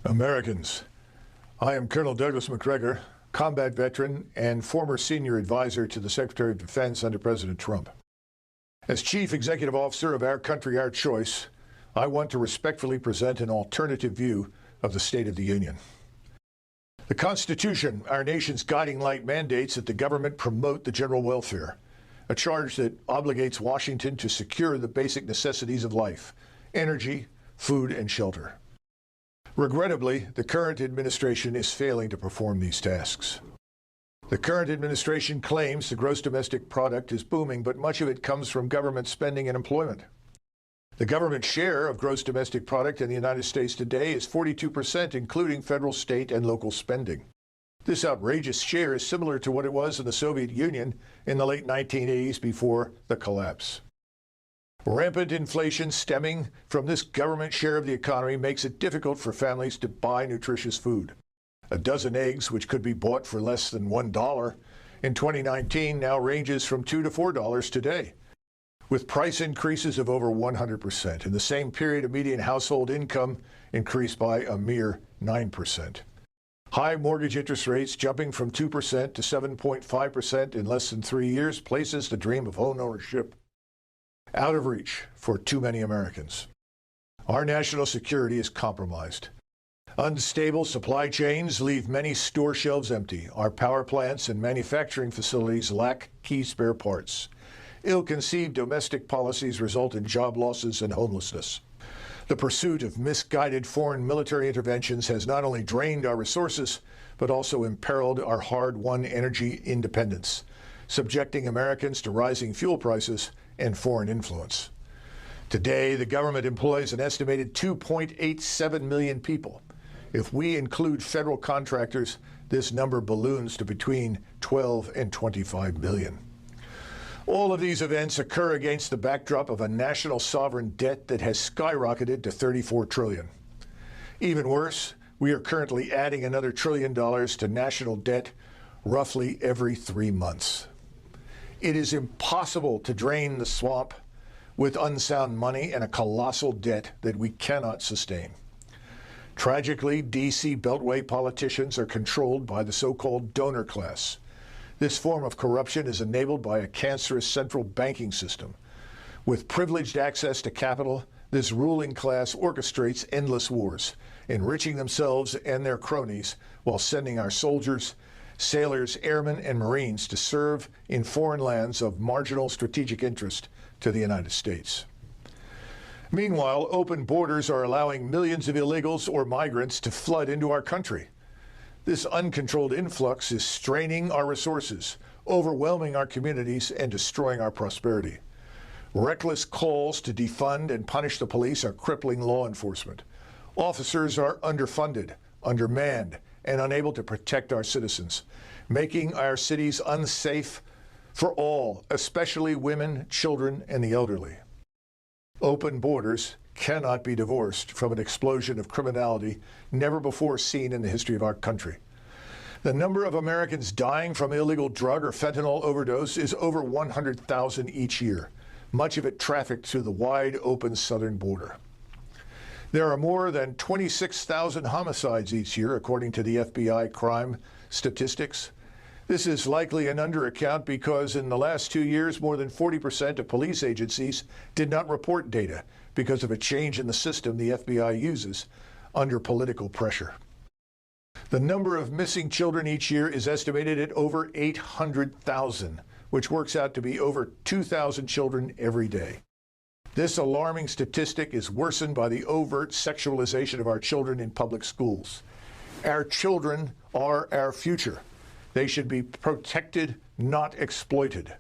Americans, I am Colonel Douglas Macgregor, combat veteran and former senior advisor to the Secretary of Defense under President Trump. As Chief Executive Officer of Our Country, Our Choice, I want to respectfully present an alternative view of the State of the Union. The Constitution, our nation's guiding light, mandates that the government promote the general welfare, a charge that obligates Washington to secure the basic necessities of life: energy, food, and shelter. Regrettably, the current administration is failing to perform these tasks. The current administration claims the gross domestic product is booming, but much of it comes from government spending and employment. The government share of gross domestic product in the United States today is 42%, including federal, state, and local spending. This outrageous share is similar to what it was in the Soviet Union in the late 1980s before the collapse. Rampant inflation stemming from this government share of the economy makes it difficult for families to buy nutritious food. A dozen eggs, which could be bought for less than $1 in 2019, now ranges from $2 to $4 today, with price increases of over 100%. In the same period, a median household income increased by a mere 9%. High mortgage interest rates jumping from 2% to 7.5% in less than 3 years places the dream of home ownership out of reach for too many Americans. Our national security is compromised. Unstable supply chains leave many store shelves empty. Our power plants and manufacturing facilities lack key spare parts. Ill-conceived domestic policies result in job losses and homelessness. The pursuit of misguided foreign military interventions has not only drained our resources, but also imperiled our hard-won energy independence, subjecting Americans to rising fuel prices and foreign influence. Today, the government employs an estimated 2.87 million people. If we include federal contractors, this number balloons to between 12 and 25 million. All of these events occur against the backdrop of a national sovereign debt that has skyrocketed to $34 trillion. Even worse, we are currently adding another $1 trillion to national debt roughly every 3 months. It is impossible to drain the swamp with unsound money and a colossal debt that we cannot sustain. Tragically, D.C. Beltway politicians are controlled by the so-called donor class. This form of corruption is enabled by a cancerous central banking system. With privileged access to capital, this ruling class orchestrates endless wars, enriching themselves and their cronies while sending our soldiers, sailors, airmen, and Marines to serve in foreign lands of marginal strategic interest to the United States. Meanwhile, open borders are allowing millions of illegals or migrants to flood into our country. This uncontrolled influx is straining our resources, overwhelming our communities, and destroying our prosperity. Reckless calls to defund and punish the police are crippling law enforcement. Officers are underfunded, undermanned, and unable to protect our citizens, making our cities unsafe for all, especially women, children, and the elderly. Open borders cannot be divorced from an explosion of criminality never before seen in the history of our country. The number of Americans dying from illegal drug or fentanyl overdose is over 100,000 each year, much of it trafficked through the wide open southern border. There are more than 26,000 homicides each year, according to the FBI crime statistics. This is likely an undercount because in the last 2 years, more than 40% of police agencies did not report data because of a change in the system the FBI uses under political pressure. The number of missing children each year is estimated at over 800,000, which works out to be over 2,000 children every day. This alarming statistic is worsened by the overt sexualization of our children in public schools. Our children are our future. They should be protected, not exploited.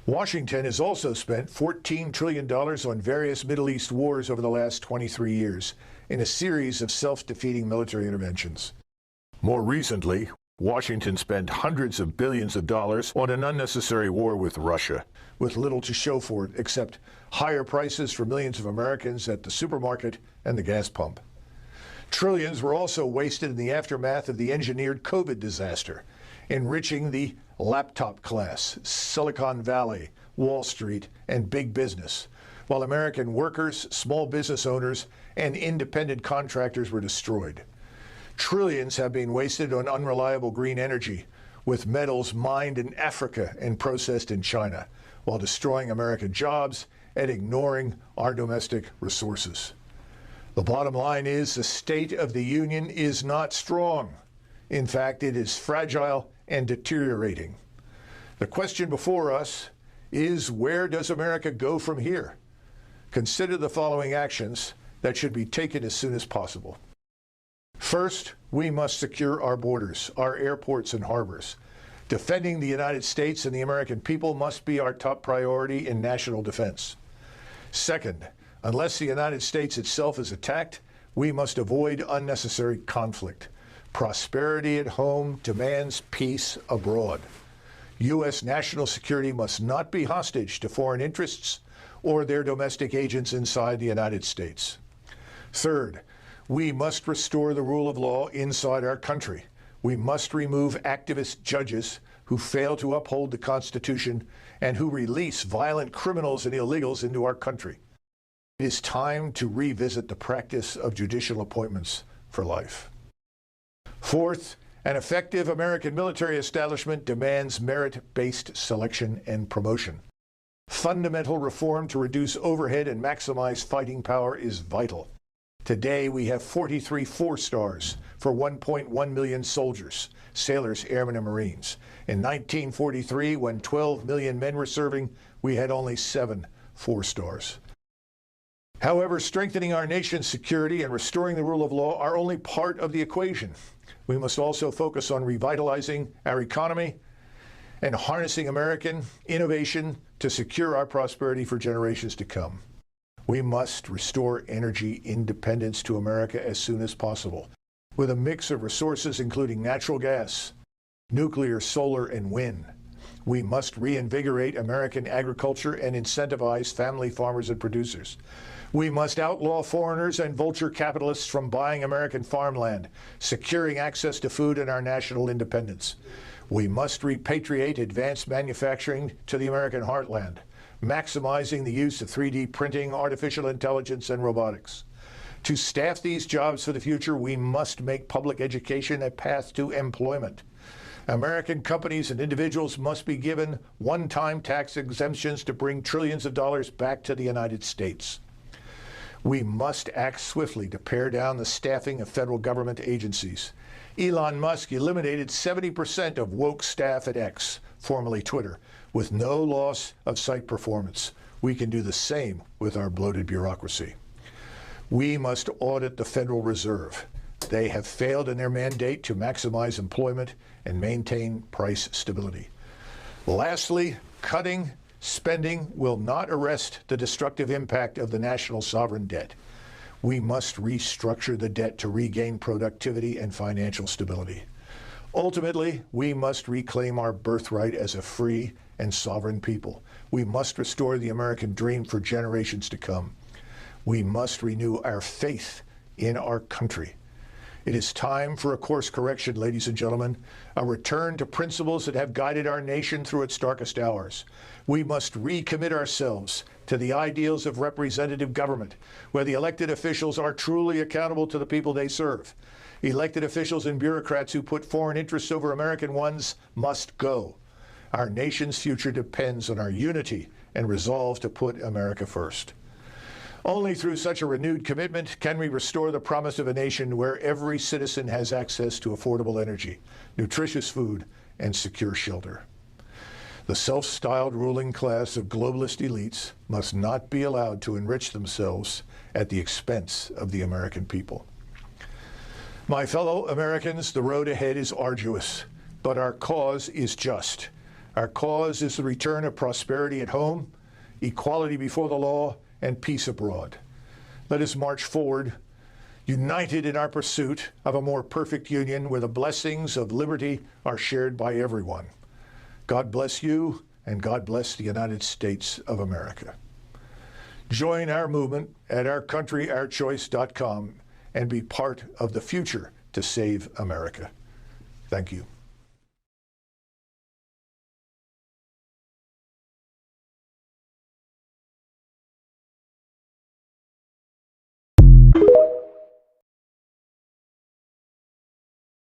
Washington has also spent $14 trillion on various Middle East wars over the last 23 years in a series of self-defeating military interventions. More recently, Washington spent hundreds of billions of dollars on an unnecessary war with Russia, with little to show for it except higher prices for millions of Americans at the supermarket and the gas pump. Trillions were also wasted in the aftermath of the engineered COVID disaster, enriching the laptop class, Silicon Valley, Wall Street, and big business, while American workers, small business owners, and independent contractors were destroyed. Trillions have been wasted on unreliable green energy, with metals mined in Africa and processed in China, while destroying American jobs and ignoring our domestic resources. The bottom line is the state of the union is not strong. In fact, it is fragile and deteriorating. The question before us is, where does America go from here? Consider the following actions that should be taken as soon as possible. First, we must secure our borders, our airports and harbors. Defending the United States and the American people must be our top priority in national defense. Second, unless the United States itself is attacked, we must avoid unnecessary conflict. Prosperity at home demands peace abroad. U.S. national security must not be hostage to foreign interests or their domestic agents inside the United States. Third, we must restore the rule of law inside our country. We must remove activist judges who fail to uphold the Constitution and who release violent criminals and illegals into our country. It is time to revisit the practice of judicial appointments for life. Fourth, an effective American military establishment demands merit-based selection and promotion. Fundamental reform to reduce overhead and maximize fighting power is vital. Today, we have 43 four-stars for 1.1 million soldiers, sailors, airmen, and Marines. In 1943, when 12 million men were serving, we had only 7 four-stars. However, strengthening our nation's security and restoring the rule of law are only part of the equation. We must also focus on revitalizing our economy and harnessing American innovation to secure our prosperity for generations to come. We must restore energy independence to America as soon as possible, with a mix of resources including natural gas, nuclear, solar, and wind. We must reinvigorate American agriculture and incentivize family farmers and producers. We must outlaw foreigners and vulture capitalists from buying American farmland, securing access to food and our national independence. We must repatriate advanced manufacturing to the American heartland, maximizing the use of 3D printing, artificial intelligence, and robotics. To staff these jobs for the future, we must make public education a path to employment. American companies and individuals must be given one-time tax exemptions to bring trillions of dollars back to the United States. We must act swiftly to pare down the staffing of federal government agencies. Elon Musk eliminated 70% of woke staff at X, formerly Twitter, with no loss of site performance. We can do the same with our bloated bureaucracy. We must audit the Federal Reserve. They have failed in their mandate to maximize employment and maintain price stability. Lastly, cutting spending will not arrest the destructive impact of the national sovereign debt. We must restructure the debt to regain productivity and financial stability. Ultimately, we must reclaim our birthright as a free and sovereign people. We must restore the American dream for generations to come. We must renew our faith in our country. It is time for a course correction, ladies and gentlemen, a return to principles that have guided our nation through its darkest hours. We must recommit ourselves to the ideals of representative government, where the elected officials are truly accountable to the people they serve. Elected officials and bureaucrats who put foreign interests over American ones must go. Our nation's future depends on our unity and resolve to put America first. Only through such a renewed commitment can we restore the promise of a nation where every citizen has access to affordable energy, nutritious food, and secure shelter. The self-styled ruling class of globalist elites must not be allowed to enrich themselves at the expense of the American people. My fellow Americans, the road ahead is arduous, but our cause is just. Our cause is the return of prosperity at home, equality before the law, and peace abroad. Let us march forward, united in our pursuit of a more perfect union where the blessings of liberty are shared by everyone. God bless you, and God bless the United States of America. Join our movement at OurCountryOurChoice.com and be part of the future to save America. Thank you.